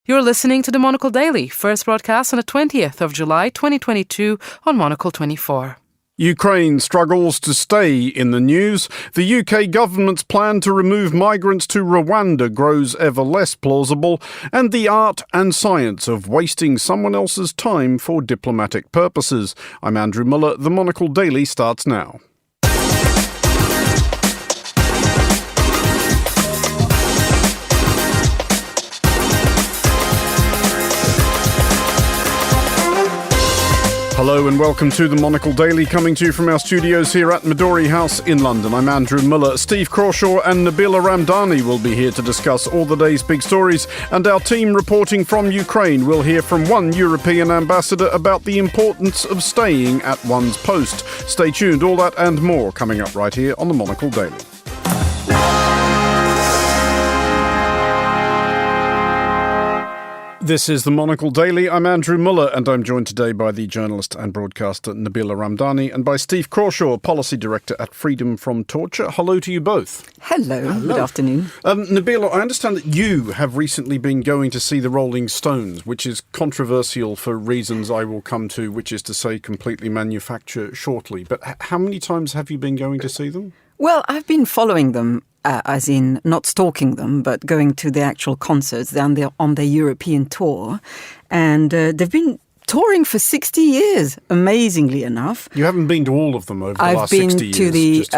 You're listening to the Monocle Daily, first broadcast on the 20th of July 2022 on Monocle 24. Ukraine struggles to stay in the news. The UK government's plan to remove migrants to Rwanda grows ever less plausible, and the art and science of wasting someone else's time for diplomatic purposes. I'm Andrew Muller. The Monocle Daily starts now. Hello and welcome to the Monocle Daily, coming to you from our studios here at Midori House in London. I'm Andrew Muller. Steve Crawshaw and Nabila Ramdani will be here to discuss all the day's big stories, and our team reporting from Ukraine will hear from one European ambassador about the importance of staying at one's post. Stay tuned, all that and more coming up right here on the Monocle Daily. This is the Monocle Daily. I'm Andrew Muller, and I'm joined today by the journalist and broadcaster Nabila Ramdani and by Steve Crawshaw, Policy Director at Freedom from Torture. Hello to you both. Hello. Good afternoon. Nabila, I understand that you have recently been going to see the Rolling Stones, which is controversial for reasons I will come to, which is to say completely manufactured shortly. But how many times have you been going to see them? Well, I've been following them, as in not stalking them, but going to the actual concerts. They're on their European tour, and they've been touring for 60 years, amazingly enough. You haven't been to all of them over the last 60 years?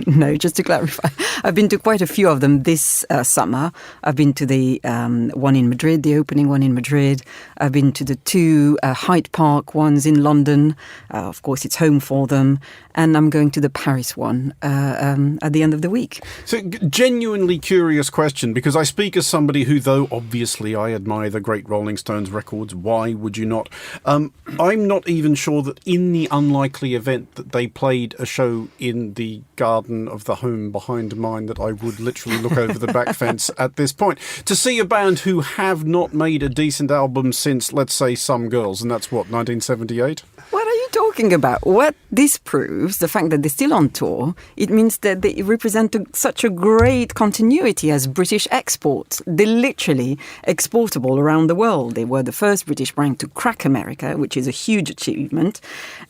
No, just to clarify. I've been to quite a few of them this summer. I've been to the one in Madrid, the opening one in Madrid. I've been to the two Hyde Park ones in London. Of course, it's home for them. And I'm going to the Paris one at the end of the week. So, genuinely curious question, because I speak as somebody who, though obviously I admire the great Rolling Stones records, why would you not? I'm not even sure that in the unlikely event that they played a show in the garden of the home behind mine, that I would literally look over the back fence at this point. To see a band who have not made a decent album since, let's say, Some Girls, and that's what, 1978? What are you talking about? What this proves, the fact that they're still on tour, it means that they represent such a great continuity as British exports. They're literally exportable around the world. They were the first British brand to crack America, which is a huge achievement.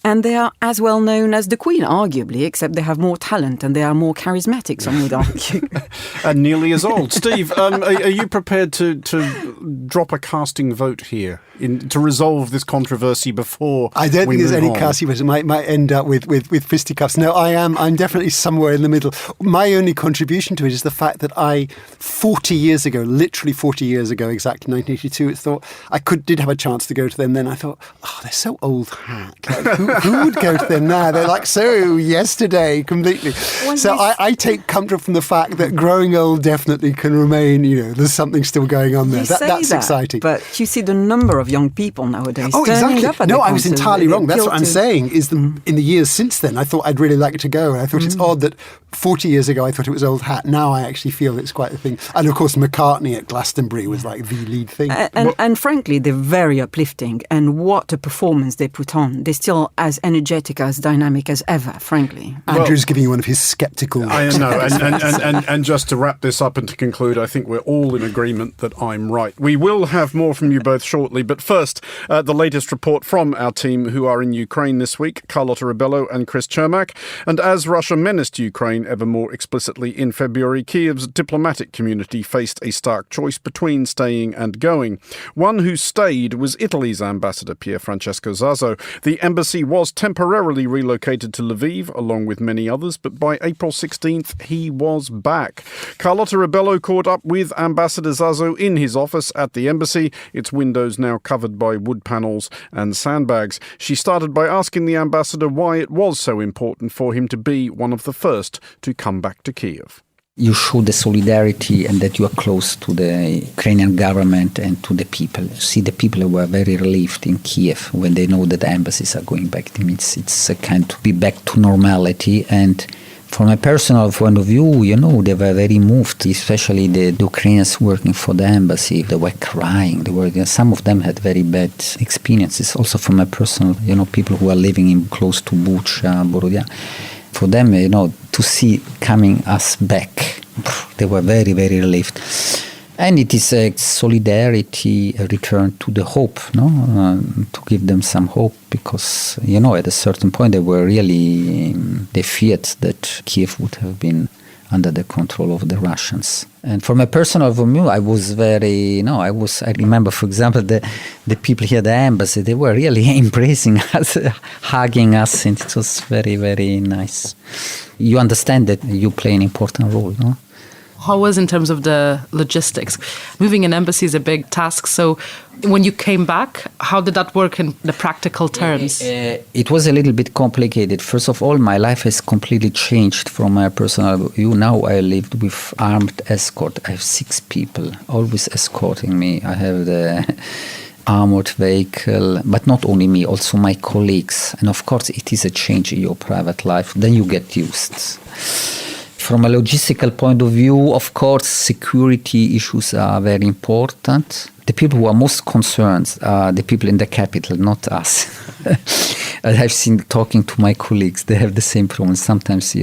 And they are as well known as the Queen, arguably, except they have more talent and they are more charismatic, some would argue. And nearly as old. Steve, are you prepared to drop a casting vote here to resolve this controversy before I don't think there's any casting vote. It might end up with fisticuffs. No, I'm definitely somewhere in the middle. My only contribution to it is the fact that I, 40 years ago, literally 40 years ago, exactly 1982, I did have a chance to go to them then. I thought, oh, they're so old hat. Like, who would go to them now? They're like so yesterday completely. So I take comfort from the fact that growing old definitely can remain, there's something still going on there. That's exciting. But you see the number of young people nowadays. Oh, exactly. No, I was entirely wrong. That's what I'm saying, is that in the years since then, I thought I'd really like to go. And I thought it's odd that 40 years ago, I thought it was old hat. Now I actually feel it's quite a thing. And of course, McCartney at Glastonbury was like the lead thing. And frankly, they're very uplifting. And what a performance they put on. They're still as energetic, as dynamic as ever, frankly. Andrew's giving you one of his sceptical looks. I know. And just to wrap this up and to conclude, I think we're all in agreement that I'm right. We will have more from you both shortly. But first, the latest report from our team who are in Ukraine this week, Carlotta Rebello and Chris Chermak. And as Russia menaced Ukraine ever more explicitly in February, Kyiv's diplomatic community faced a stark choice between staying and going. One who stayed was Italy's ambassador, Pier Francesco Zazzo. The embassy was temporarily relocated to Lviv, along with many others, but by April 16th, he was back. Carlotta Rebello caught up with Ambassador Zazzo in his office at the embassy, its windows now covered by wood panels and sandbags. She started by asking the ambassador why it was so important for him to be one of the first to come back to Kyiv. You show the solidarity and that you are close to the Ukrainian government and to the people. See, the people were very relieved in Kyiv when they know that the embassies are going back. It means it's a kind to be back to normality. And from a personal point of view, they were very moved, especially the Ukrainians working for the embassy. They were crying. Some of them had very bad experiences. Also from a personal, people who are living close to Bucha, Borodya. For them, to see coming us back, they were very, very relieved. And it is a solidarity, a return to the hope, no? To give them some hope, because, at a certain point they feared that Kyiv would have been under the control of the Russians. And from a personal view, I was I remember, for example, the people here at the embassy, they were really embracing us, hugging us, and it was very, very nice. You understand that you play an important role, no? How was in terms of the logistics? Moving an embassy is a big task. So when you came back, how did that work in the practical terms? It was a little bit complicated. First of all, my life has completely changed from my personal view. Now I lived with armed escort. I have 6 people always escorting me. I have the armored vehicle, but not only me, also my colleagues. And of course, it is a change in your private life. Then you get used. From a logistical point of view, of course, security issues are very important. The people who are most concerned are the people in the capital, not us. I've seen talking to my colleagues, they have the same problems. Sometimes,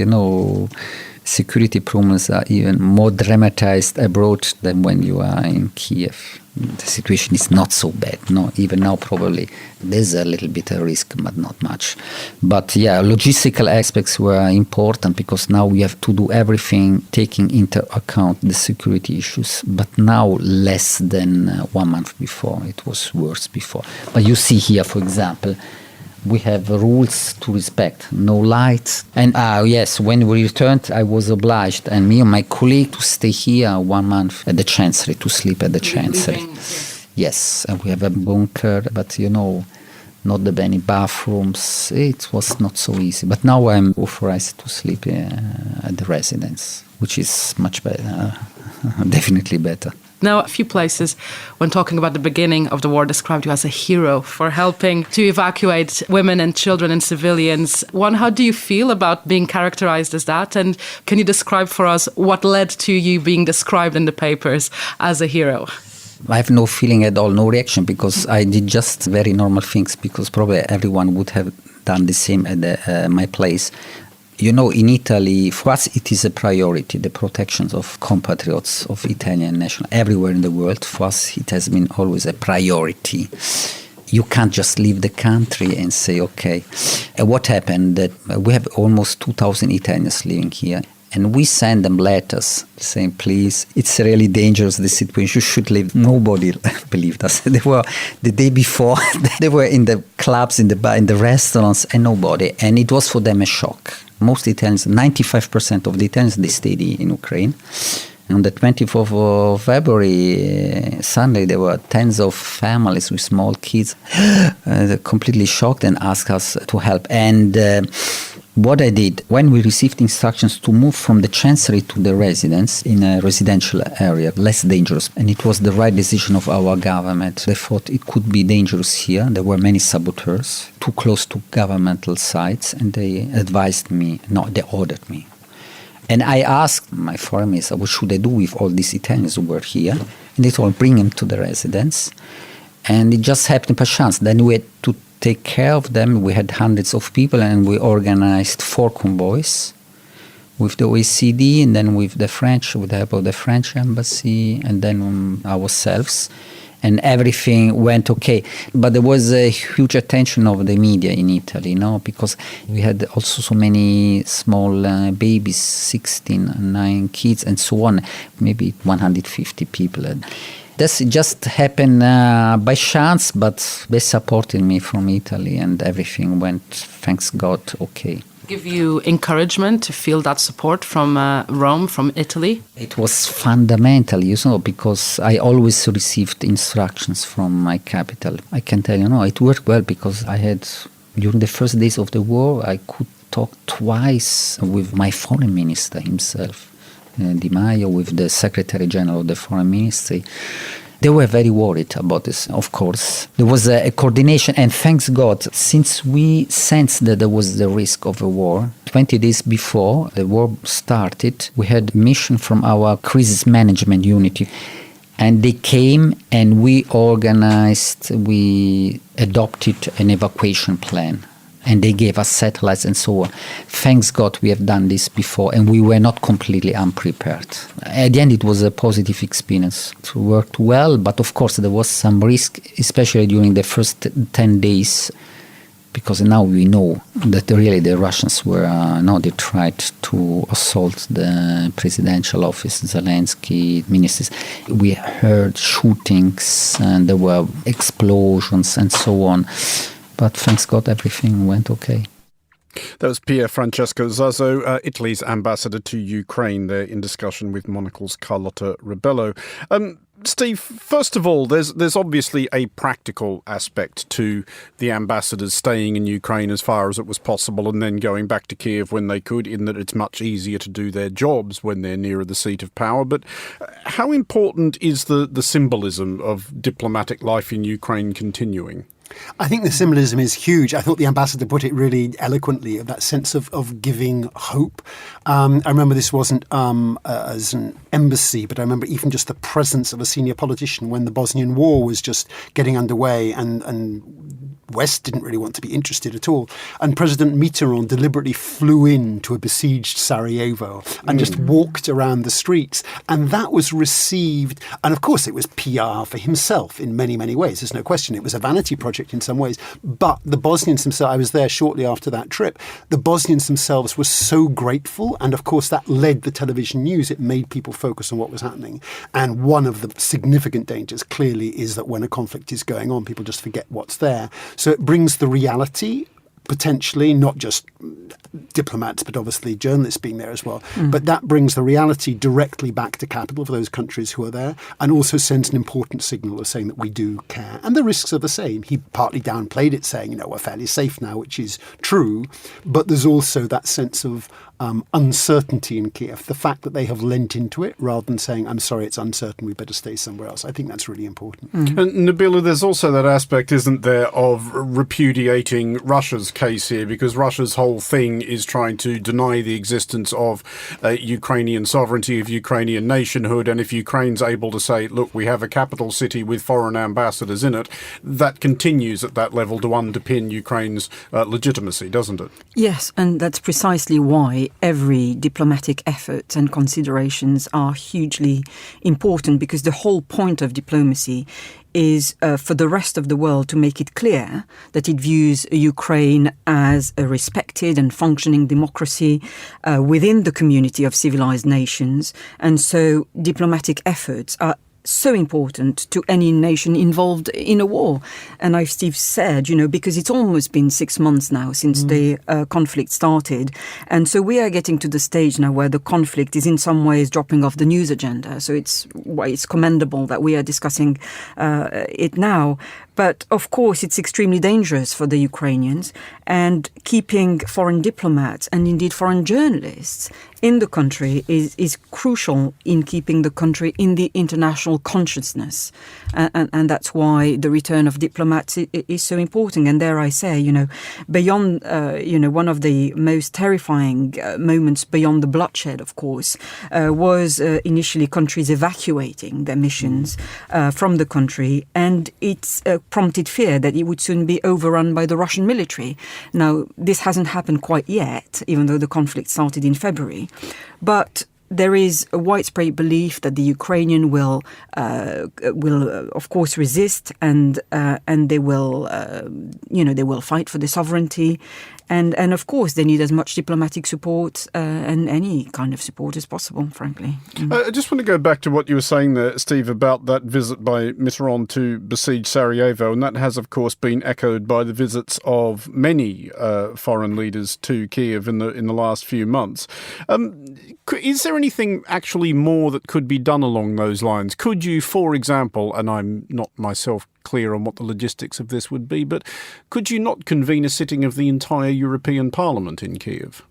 security problems are even more dramatized abroad than when you are in Kyiv. The situation is not so bad. No, even now probably there's a little bit of risk, but not much. But yeah, logistical aspects were important because now we have to do everything taking into account the security issues. But now less than 1 month before. It was worse before. But you see here, for example, we have rules to respect, no lights. And yes, when we returned, I was obliged, and me and my colleague, to stay here 1 month at the Chancery, to sleep at the Chancery. Yes, and we have a bunker, but not the many bathrooms. It was not so easy. But now I'm authorized to sleep at the residence, which is much better, definitely better. Now, a few places, when talking about the beginning of the war, described you as a hero for helping to evacuate women and children and civilians. One, how do you feel about being characterized as that? And can you describe for us what led to you being described in the papers as a hero? I have no feeling at all, no reaction, because I did just very normal things, because probably everyone would have done the same at my place. In Italy, for us, it is a priority, the protection of compatriots of Italian national. Everywhere in the world, for us, it has been always a priority. You can't just leave the country and say, okay. What happened, that we have almost 2,000 Italians living here. And we send them letters saying, please, it's really dangerous, this situation, you should leave. Nobody believed us. They were, the day before, they were in the clubs, in the bar, in the restaurants, and nobody. And it was for them a shock. Most Italians, 95% of the Italians, they stayed in Ukraine. And on the 24th of February, Sunday, there were tens of families with small kids, completely shocked, and asked us to help. And what I did, when we received instructions to move from the Chancery to the residence in a residential area, less dangerous, and it was the right decision of our government. They thought it could be dangerous here. There were many saboteurs, too close to governmental sites, and they advised me, they ordered me. And I asked my foreign minister, what should I do with all these Italians who were here? And they told, bring them to the residence. And it just happened by chance. Then we had to take care of them. We had hundreds of people, and we organized 4 convoys with the OECD, and then with the French, with the help of the French embassy, and then ourselves. And everything went okay. But there was a huge attention of the media in Italy, because we had also so many small babies, 16, 9 kids, and so on, maybe 150 people. This just happened by chance, but they supported me from Italy, and everything went, thanks God, okay. Give you encouragement to feel that support from Rome, from Italy? It was fundamental, because I always received instructions from my capital. I can tell you, it worked well, because I had, during the first days of the war, I could talk twice with my foreign minister himself. Di Maio, with the Secretary General of the Foreign Ministry. They were very worried about this, of course. There was a coordination, and thanks God, since we sensed that there was the risk of a war, 20 days before the war started, we had a mission from our crisis management unit. And they came, and we adopted an evacuation plan. And they gave us satellites and so on. Thanks God we have done this before, and we were not completely unprepared. At the end, it was a positive experience. It worked well, but of course there was some risk, especially during the first 10 days, because now we know that really the Russians were, they tried to assault the presidential office, Zelensky, ministers. We heard shootings, and there were explosions and so on. But thanks God, everything went okay. That was Pier Francesco Zazzo, Italy's ambassador to Ukraine, there in discussion with Monocle's Carlotta Rebello. Steve, first of all, there's obviously a practical aspect to the ambassadors staying in Ukraine as far as it was possible and then going back to Kyiv when they could, in that it's much easier to do their jobs when they're nearer the seat of power. But how important is the symbolism of diplomatic life in Ukraine continuing? I think the symbolism is huge. I thought the ambassador put it really eloquently, of that sense of giving hope. I remember this wasn't as an embassy, but I remember even just the presence of a senior politician when the Bosnian War was just getting underway and West didn't really want to be interested at all. And President Mitterrand deliberately flew in to a besieged Sarajevo and just walked around the streets. And that was received. And of course, it was PR for himself in many, many ways. There's no question. It was a vanity project in some ways. But the Bosnians themselves, I was there shortly after that trip, the Bosnians themselves were so grateful. And of course, that led the television news. It made people focus on what was happening. And one of the significant dangers clearly is that when a conflict is going on, people just forget what's there. So it brings the reality, potentially, not just diplomats, but obviously journalists being there as well. But that brings the reality directly back to capital for those countries who are there, and also sends an important signal of saying that we do care. And the risks are the same. He partly downplayed it, saying, we're fairly safe now, which is true. But there's also that sense of uncertainty in Kiev, the fact that they have lent into it rather than saying, I'm sorry, it's uncertain, we better stay somewhere else. I think that's really important. And Nabila, there's also that aspect, isn't there, of repudiating Russia's case here, because Russia's whole thing is trying to deny the existence of Ukrainian sovereignty, of Ukrainian nationhood, and if Ukraine's able to say, look, we have a capital city with foreign ambassadors in it, that continues at that level to underpin Ukraine's legitimacy, doesn't it? Yes, and that's precisely why every diplomatic effort and considerations are hugely important, because the whole point of diplomacy is for the rest of the world to make it clear that it views Ukraine as a respected and functioning democracy within the community of civilized nations. And so diplomatic efforts are so important to any nation involved in a war. And as Steve said, because it's almost been 6 months now since the conflict started. And so we are getting to the stage now where the conflict is in some ways dropping off the news agenda. So it's commendable that we are discussing it now. But of course, it's extremely dangerous for the Ukrainians, and keeping foreign diplomats and indeed foreign journalists in the country is crucial in keeping the country in the international consciousness. And that's why the return of diplomats is so important. And dare I say, beyond, one of the most terrifying moments beyond the bloodshed, of course, was initially countries evacuating their missions from the country. And it's prompted fear that it would soon be overrun by the Russian military. Now, this hasn't happened quite yet, even though the conflict started in February. But there is a widespread belief that the Ukrainian will of course resist, and they will they will fight for their sovereignty, and of course they need as much diplomatic support and any kind of support as possible, frankly. I just want to go back to what you were saying there, Steve, about that visit by Mitterrand to besiege Sarajevo, and that has of course been echoed by the visits of many foreign leaders to Kyiv in the last few months. Is there anything actually more that could be done along those lines? Could you, for example, and I'm not myself clear on what the logistics of this would be, but could you not convene a sitting of the entire European Parliament in Kyiv?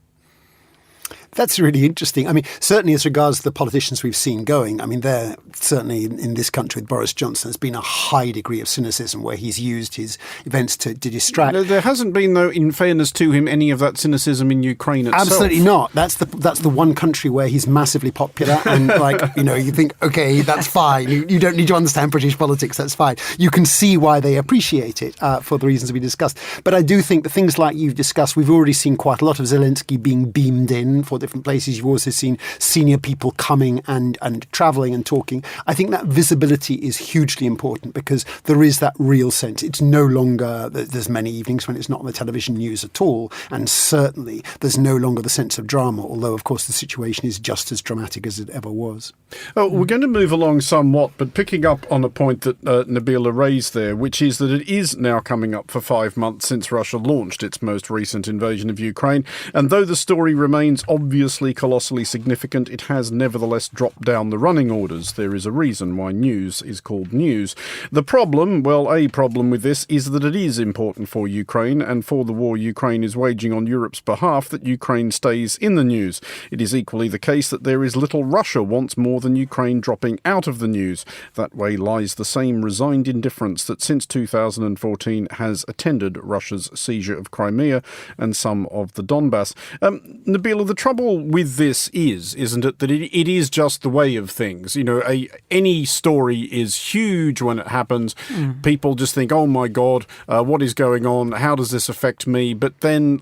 That's really interesting. I mean, certainly as regards the politicians we've seen going, I mean, there certainly in this country with Boris Johnson, there's been a high degree of cynicism where he's used his events to distract. No, there hasn't been, though, in fairness to him, any of that cynicism in Ukraine itself. Absolutely not. That's the one country where he's massively popular, and you think, okay, that's fine. You don't need to understand British politics. That's fine. You can see why they appreciate it for the reasons we discussed. But I do think the things like you've discussed, we've already seen quite a lot of Zelensky being beamed in for different places. You've also seen senior people coming and travelling and talking. I think that visibility is hugely important because there is that real sense. It's no longer, there's many evenings when it's not on the television news at all, and certainly there's no longer the sense of drama, although of course the situation is just as dramatic as it ever was. Oh, we're going to move along somewhat, but picking up on a point that Nabila raised there, which is that it is now coming up for 5 months since Russia launched its most recent invasion of Ukraine, and though the story remains obviously colossally significant, it has nevertheless dropped down the running orders. There is a reason why news is called news. The problem, well, a problem with this is that it is important for Ukraine and for the war Ukraine is waging on Europe's behalf that Ukraine stays in the news. It is equally the case that there is little Russia wants more than Ukraine dropping out of the news. That way lies the same resigned indifference that since 2014 has attended Russia's seizure of Crimea and some of the Donbass. Nabila, the trouble with this isn't it, that it is just the way of things. You know, any story is huge when it happens. People just think, oh my God, what is going on? How does this affect me? But then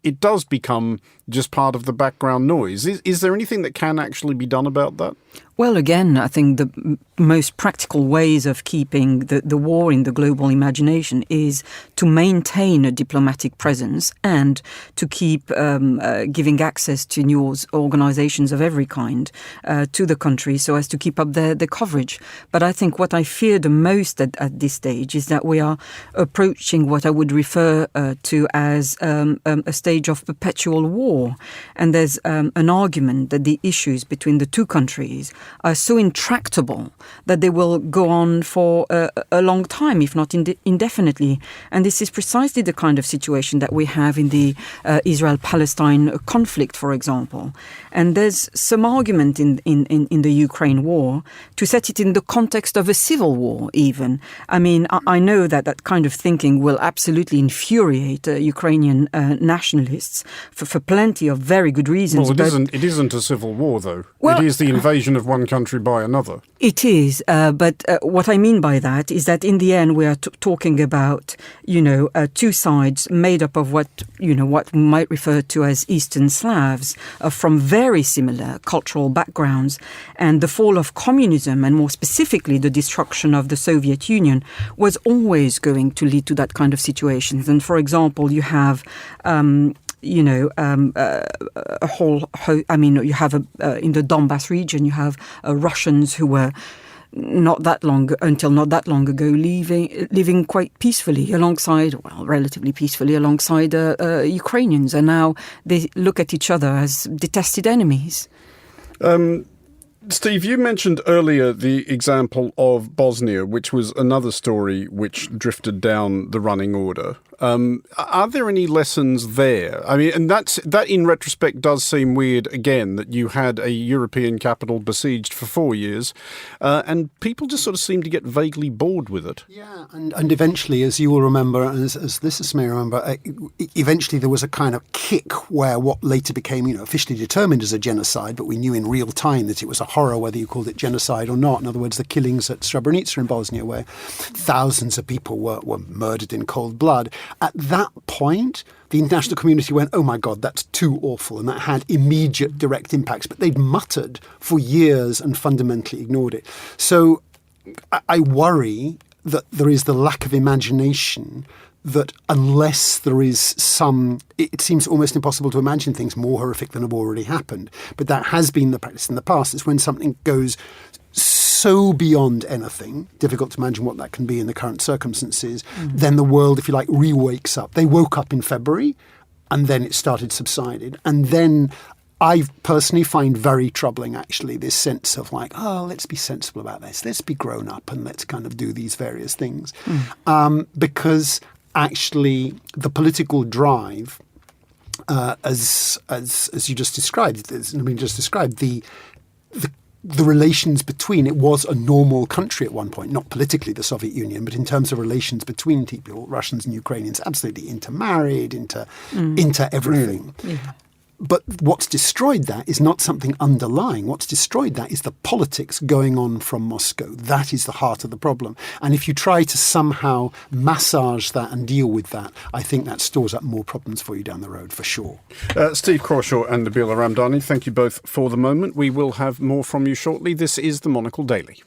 it does become just part of the background noise. Is there anything that can actually be done about that? Well, again, I think the most practical ways of keeping the war in the global imagination is to maintain a diplomatic presence and to keep giving access to news organizations of every kind to the country so as to keep up the coverage. But I think what I fear the most at this stage is that we are approaching what I would refer to as a stage of perpetual war. And there's an argument that the issues between the two countries are so intractable that they will go on for a long time, if not indefinitely. And this is precisely the kind of situation that we have in the Israel-Palestine conflict, for example. And there's some argument in the Ukraine war to set it in the context of a civil war, even. I mean, I know that kind of thinking will absolutely infuriate Ukrainian nationalists for plenty of very good reasons. Well, it isn't a civil war, though. Well, it is the invasion of one country by another. It is, but what I mean by that is that in the end we are talking about, two sides made up of what we might refer to as Eastern Slavs from very similar cultural backgrounds, and the fall of communism, and more specifically the destruction of the Soviet Union, was always going to lead to that kind of situations. And for example, you have you have in the Donbass region, you have Russians who were until not that long ago, living quite peacefully relatively peacefully alongside Ukrainians, and now they look at each other as detested enemies. Steve, you mentioned earlier the example of Bosnia, which was another story which drifted down the running order. Are there any lessons there? I mean, and that in retrospect does seem weird again, that you had a European capital besieged for 4 years and people just sort of seem to get vaguely bored with it. Yeah, and eventually, as you will remember, as listeners may remember, eventually there was a kind of kick where what later became, officially determined as a genocide, but we knew in real time that it was a horror, whether you called it genocide or not. In other words, the killings at Srebrenica in Bosnia, where thousands of people were murdered in cold blood. At that point, the international community went, oh my God, that's too awful. And that had immediate direct impacts. But they'd muttered for years and fundamentally ignored it. So I worry that there is the lack of imagination, that unless there is it seems almost impossible to imagine things more horrific than have already happened. But that has been the practice in the past. It's when something goes so beyond anything, difficult to imagine what that can be in the current circumstances, then the world, if you like, re-wakes up. They woke up in February and then it started subsided. And then I personally find very troubling, actually, this sense of like, oh, let's be sensible about this. Let's be grown up and let's kind of do these various things. Because actually the political drive as you just described, the relations between, it was a normal country at one point, not politically the Soviet Union, but in terms of relations between people, Russians and Ukrainians, absolutely intermarried, into everything. Yeah. But what's destroyed that is not something underlying. What's destroyed that is the politics going on from Moscow. That is the heart of the problem. And if you try to somehow massage that and deal with that, I think that stores up more problems for you down the road, for sure. Steve Crawshaw and Nabila Ramdani, thank you both for the moment. We will have more from you shortly. This is the Monocle Daily.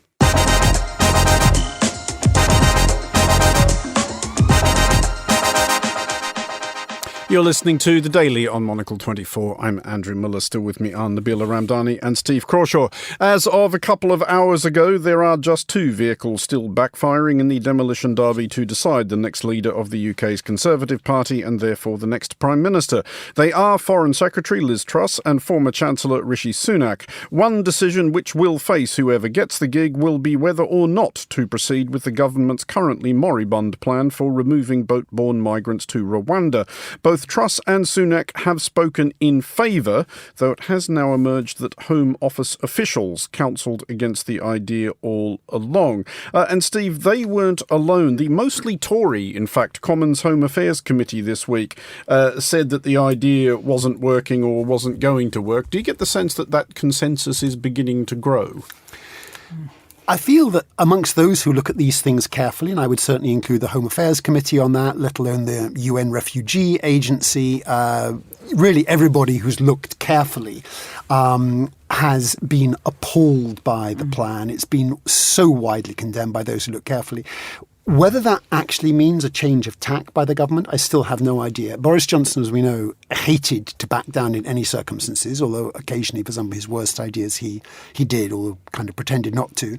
You're listening to The Daily on Monocle 24. I'm Andrew Muller. Still with me are Nabila Ramdani and Steve Crawshaw. As of a couple of hours ago, there are just 2 vehicles still backfiring in the demolition derby to decide the next leader of the UK's Conservative Party and therefore the next Prime Minister. They are Foreign Secretary Liz Truss and former Chancellor Rishi Sunak. One decision which will face whoever gets the gig will be whether or not to proceed with the government's currently moribund plan for removing boat-borne migrants to Rwanda. Both Truss and Sunak have spoken in favour, though it has now emerged that Home Office officials counselled against the idea all along. And Steve, they weren't alone. The mostly Tory, in fact, Commons Home Affairs Committee this week said that the idea wasn't working or wasn't going to work. Do you get the sense that that consensus is beginning to grow? I feel that amongst those who look at these things carefully, and I would certainly include the Home Affairs Committee on that, let alone the UN Refugee Agency, really everybody who's looked carefully has been appalled by the plan. It's been so widely condemned by those who look carefully. Whether that actually means a change of tack by the government, I still have no idea. Boris Johnson, as we know, hated to back down in any circumstances, although occasionally for some of his worst ideas he did, or kind of pretended not to.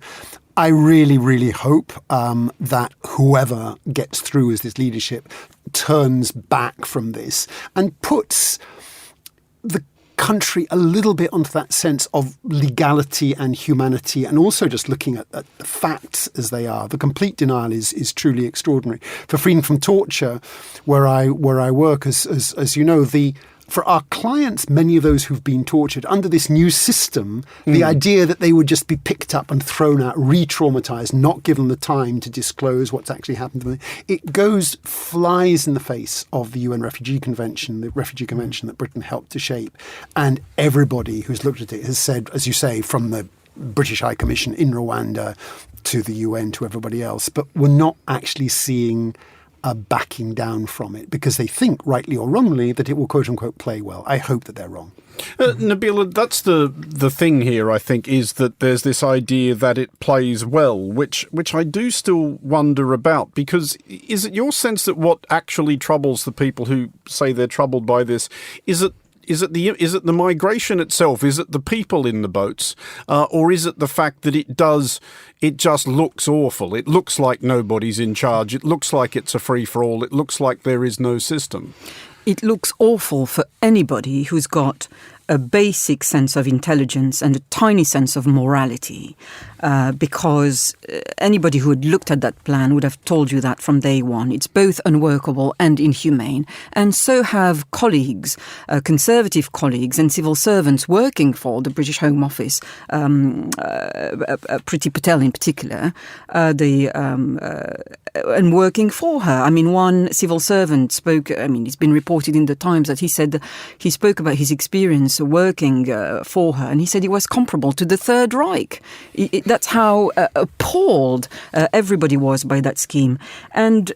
I really, really hope that whoever gets through as this leadership turns back from this and puts the country a little bit onto that sense of legality and humanity, and also just looking at the facts as they are. The complete denial is truly extraordinary. For Freedom from Torture, where I work, as you know, for our clients, many of those who've been tortured under this new system, the idea that they would just be picked up and thrown out, re-traumatized, not given the time to disclose what's actually happened to them, it flies in the face of the UN Refugee Convention, the Refugee Convention that Britain helped to shape. And everybody who's looked at it has said, as you say, from the British High Commission in Rwanda to the UN to everybody else, but we're not actually seeing are backing down from it because they think, rightly or wrongly, that it will quote-unquote play well. I hope that they're wrong. Nabila, that's the thing here, I think, is that there's this idea that it plays well, which I do still wonder about, because is it your sense that what actually troubles the people who say they're troubled by this, is it the migration itself? Is it the people in the boats? Or is it the fact that it just looks awful? It looks like nobody's in charge. It looks like it's a free-for-all. It looks like there is no system. It looks awful for anybody who's got a basic sense of intelligence and a tiny sense of morality, because anybody who had looked at that plan would have told you that from day one. It's both unworkable and inhumane. And so have colleagues, conservative colleagues and civil servants working for the British Home Office, Priti Patel in particular, and working for her. I mean, one civil servant spoke, it's been reported in the Times that he said he spoke about his experience working for her, and he said it was comparable to the Third Reich. That's how appalled everybody was by that scheme. And,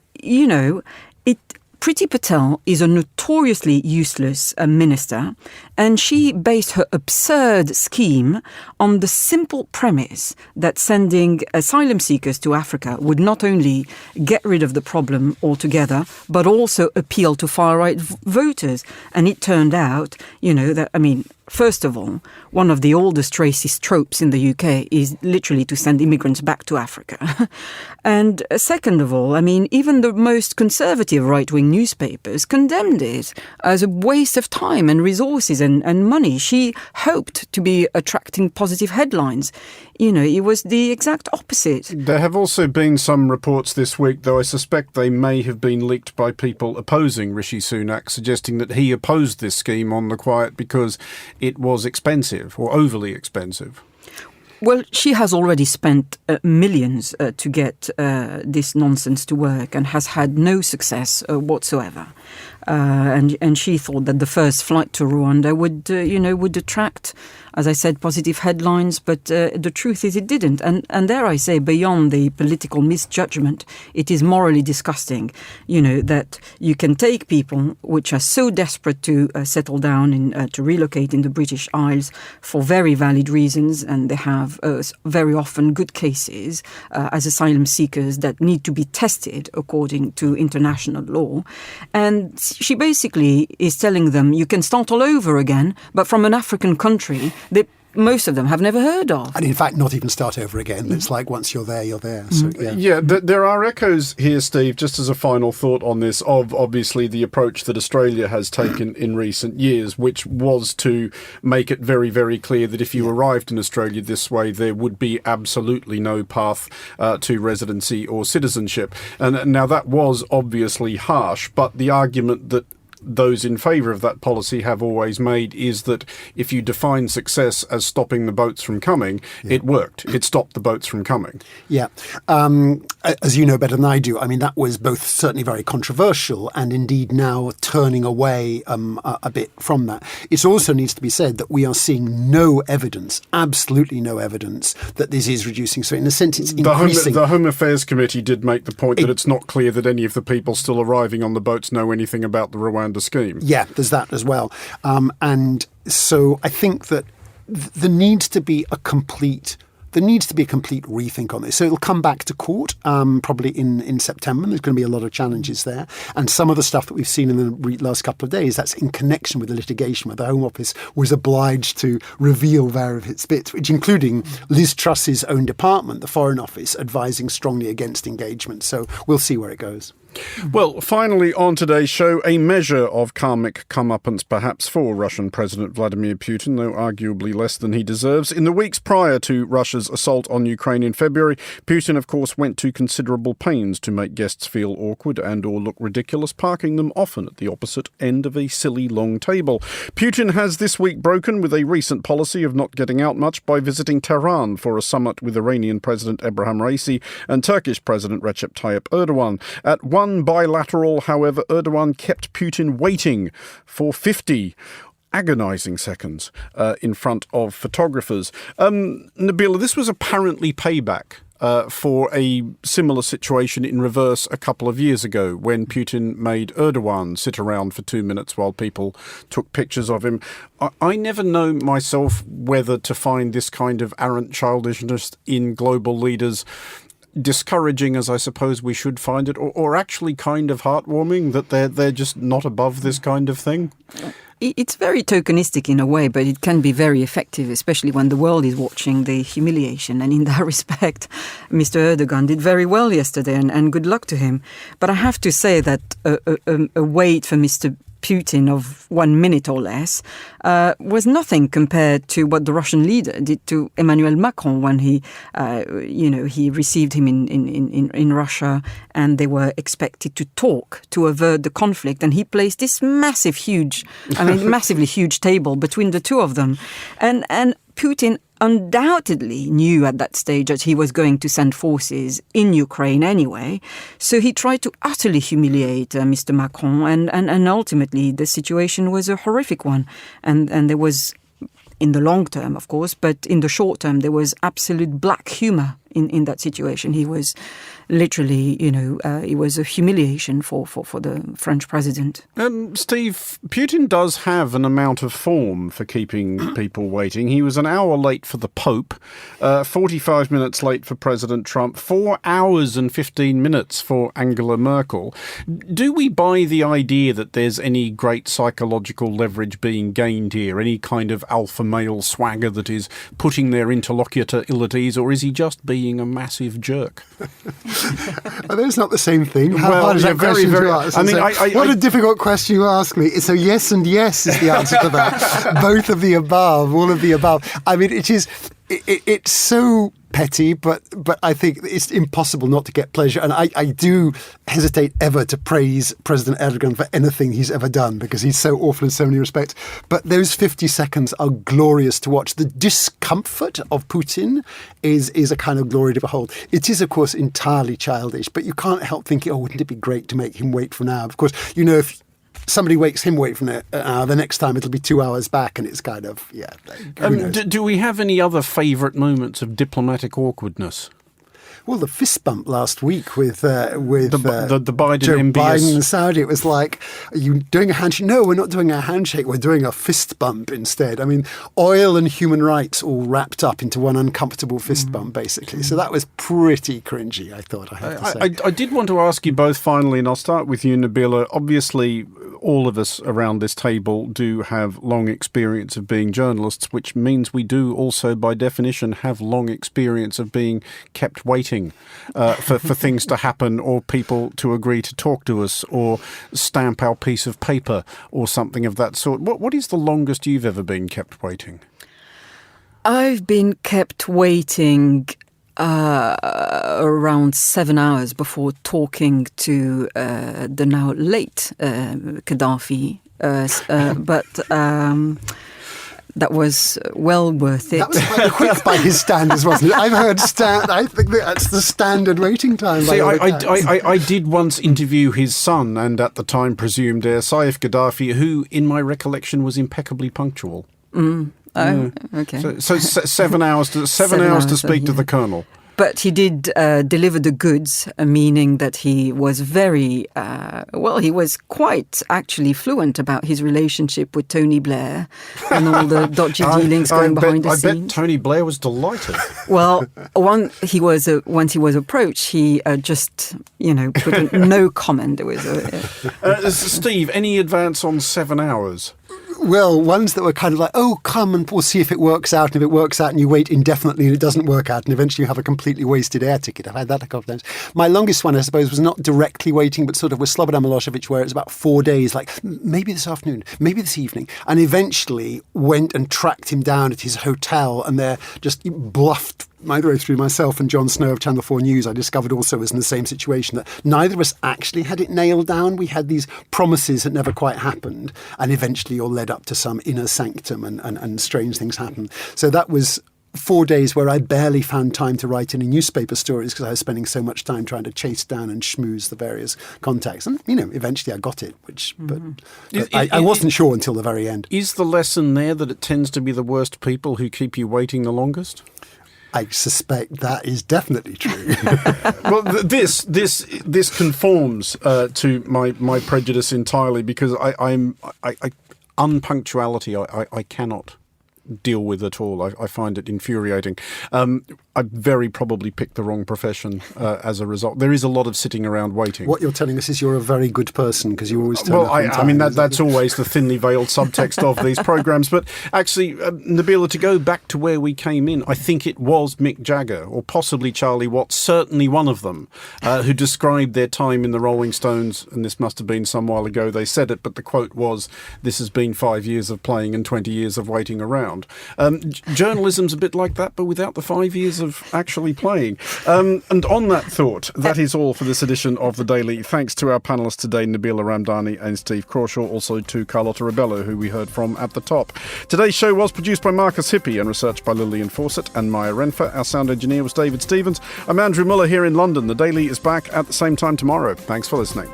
Priti Patel is a notoriously useless minister, and she based her absurd scheme on the simple premise that sending asylum seekers to Africa would not only get rid of the problem altogether, but also appeal to far-right voters. And it turned out, first of all, one of the oldest racist tropes in the UK is literally to send immigrants back to Africa. And second of all, even the most conservative right-wing newspapers condemned it as a waste of time and resources and money. She hoped to be attracting positive headlines. it was the exact opposite. There have also been some reports this week, though I suspect they may have been leaked by people opposing Rishi Sunak, suggesting that he opposed this scheme on the quiet because it was expensive or overly expensive. Well, she has already spent millions to get this nonsense to work and has had no success whatsoever. And she thought that the first flight to Rwanda would attract, as I said, positive headlines. But the truth is it didn't. And dare I say, beyond the political misjudgment, it is morally disgusting, that you can take people which are so desperate to settle down, to relocate in the British Isles for very valid reasons. And they have very often good cases as asylum seekers that need to be tested according to international law. And she basically is telling them you can start all over again, but from an African country that most of them have never heard of. And in fact, not even start over again. It's like once you're there, you're there. So, There are echoes here, Steve, just as a final thought on this, of obviously the approach that Australia has taken in recent years, which was to make it very, very clear that if you arrived in Australia this way, there would be absolutely no path to residency or citizenship. And now that was obviously harsh, but the argument that those in favour of that policy have always made is that if you define success as stopping the boats from coming, it worked. It stopped the boats from coming. Yeah. As you know better than I do, I mean, that was both certainly very controversial and indeed now turning away a bit from that. It also needs to be said that we are seeing no evidence, absolutely no evidence, that this is reducing. So in a sense, it's increasing. The Home Affairs Committee did make the point that it's not clear that any of the people still arriving on the boats know anything about the Rwanda scheme. Yeah, there's that as well. And so I think that there needs to be a complete rethink on this. So it'll come back to court probably in September. There's going to be a lot of challenges there. And some of the stuff that we've seen in the last couple of days, that's in connection with the litigation where the Home Office was obliged to reveal various bits, which including Liz Truss's own department, the Foreign Office, advising strongly against engagement. So we'll see where it goes. Well, finally on today's show, a measure of karmic comeuppance perhaps for Russian President Vladimir Putin, though arguably less than he deserves. In the weeks prior to Russia's assault on Ukraine in February, Putin, of course, went to considerable pains to make guests feel awkward and or look ridiculous, parking them often at the opposite end of a silly long table. Putin has this week broken with a recent policy of not getting out much by visiting Tehran for a summit with Iranian President Ebrahim Raisi and Turkish President Recep Tayyip Erdogan. At one bilateral, however, Erdogan kept Putin waiting for 50 agonising seconds in front of photographers. Nabila, this was apparently payback for a similar situation in reverse a couple of years ago when Putin made Erdogan sit around for 2 minutes while people took pictures of him. I never know myself whether to find this kind of arrant childishness in global leaders discouraging, as I suppose we should find it, or actually kind of heartwarming that they're just not above this kind of thing? It's very tokenistic in a way, but it can be very effective, especially when the world is watching the humiliation. And in that respect, Mr. Erdogan did very well yesterday, and good luck to him. But I have to say that a wait for Mr. Putin of 1 minute or less was nothing compared to what the Russian leader did to Emmanuel Macron when he received him in Russia, and they were expected to talk to avert the conflict, and he placed this massively huge table between the two of them, and Putin undoubtedly knew at that stage that he was going to send forces in Ukraine anyway. So he tried to utterly humiliate Mr. Macron, and ultimately the situation was a horrific one. And there was, in the long term, of course, but in the short term, there was absolute black humour in that situation. He was literally, it was a humiliation for the French president. Steve, Putin does have an amount of form for keeping people waiting. He was an hour late for the Pope, 45 minutes late for President Trump, 4 hours and 15 minutes for Angela Merkel. Do we buy the idea that there's any great psychological leverage being gained here, any kind of alpha male swagger that is putting their interlocutor ill at ease, or is he just being a massive jerk? That's not the same thing. How Well, hard is yeah, that question very, to ask? I mean, What a difficult question you ask me. So yes and yes is the answer to that. Both of the above, all of the above. I mean, it is... It's so petty, but I think it's impossible not to get pleasure. And I do hesitate ever to praise President Erdogan for anything he's ever done, because he's so awful in so many respects. But those 50 seconds are glorious to watch. The discomfort of Putin is a kind of glory to behold. It is, of course, entirely childish, but you can't help thinking, oh, wouldn't it be great to make him wait for an hour? Of course, if somebody wakes him wait from an hour, the next time it'll be 2 hours back, and it's kind of, do we have any other favourite moments of diplomatic awkwardness? Well, the fist bump last week with the Biden Joe MBS. Biden and Saudi, it was like, are you doing a handshake? No, we're not doing a handshake. We're doing a fist bump instead. I mean, oil and human rights all wrapped up into one uncomfortable fist bump, basically. So that was pretty cringy, I thought, I have to say. I did want to ask you both finally, and I'll start with you, Nabila. Obviously, all of us around this table do have long experience of being journalists, which means we do also, by definition, have long experience of being kept waiting for things to happen, or people to agree to talk to us, or stamp our piece of paper, or something of that sort. What is the longest you've ever been kept waiting? I've been kept waiting around 7 hours before talking to the now late Gaddafi, but that was well worth it. That was quite quick by his standards, wasn't it? I've heard I think that's the standard waiting time. See, I did once interview his son, and at the time presumed heir, Saif Gaddafi, who, in my recollection, was impeccably punctual. Oh, okay. So 7 hours to speak to the colonel. But he did deliver the goods, meaning that he was very, he was quite actually fluent about his relationship with Tony Blair and all the dodgy dealings going behind the scenes. I bet Tony Blair was delighted. Well, once he was approached, he just, put no comment. It was Steve, any advance on 7 hours? Well, ones that were kind of like, oh, come and we'll see if it works out. And if it works out and you wait indefinitely and it doesn't work out and eventually you have a completely wasted air ticket. I've had that a couple of times. My longest one, I suppose, was not directly waiting, but sort of with Slobodan Milosevic, where it was about 4 days, like maybe this afternoon, maybe this evening. And eventually went and tracked him down at his hotel, and there just bluffed my way through myself and Jon Snow of Channel 4 News. I discovered also was in the same situation, that neither of us actually had it nailed down. We had these promises that never quite happened, and eventually you're led up to some inner sanctum and strange things happen. So that was 4 days where I barely found time to write any newspaper stories because I was spending so much time trying to chase down and schmooze the various contacts. And, eventually I got it, but I wasn't sure until the very end. Is the lesson there that it tends to be the worst people who keep you waiting the longest? I suspect that is definitely true. Well, this conforms to my prejudice entirely, because unpunctuality I cannot deal with at all. I find it infuriating. I very probably picked the wrong profession as a result. There is a lot of sitting around waiting. What you're telling us is you're a very good person because you always turn up on time. I mean, that's always the thinly veiled subtext of these programmes. But actually, Nabila, to go back to where we came in, I think it was Mick Jagger, or possibly Charlie Watts, certainly one of them, who described their time in the Rolling Stones, and this must have been some while ago they said it, but the quote was, "This has been 5 years of playing and 20 years of waiting around." Journalism's a bit like that, but without the 5 years of actually playing. And on that thought, that is all for this edition of The Daily. Thanks to our panellists today, Nabila Ramdani and Steve Crawshaw, also to Carlotta Rebello, who we heard from at the top. Today's show was produced by Marcus Hippie and researched by Lillian Fawcett and Maya Renfer. Our sound engineer was David Stevens. I'm Andrew Muller here in London. The Daily is back at the same time tomorrow. Thanks for listening.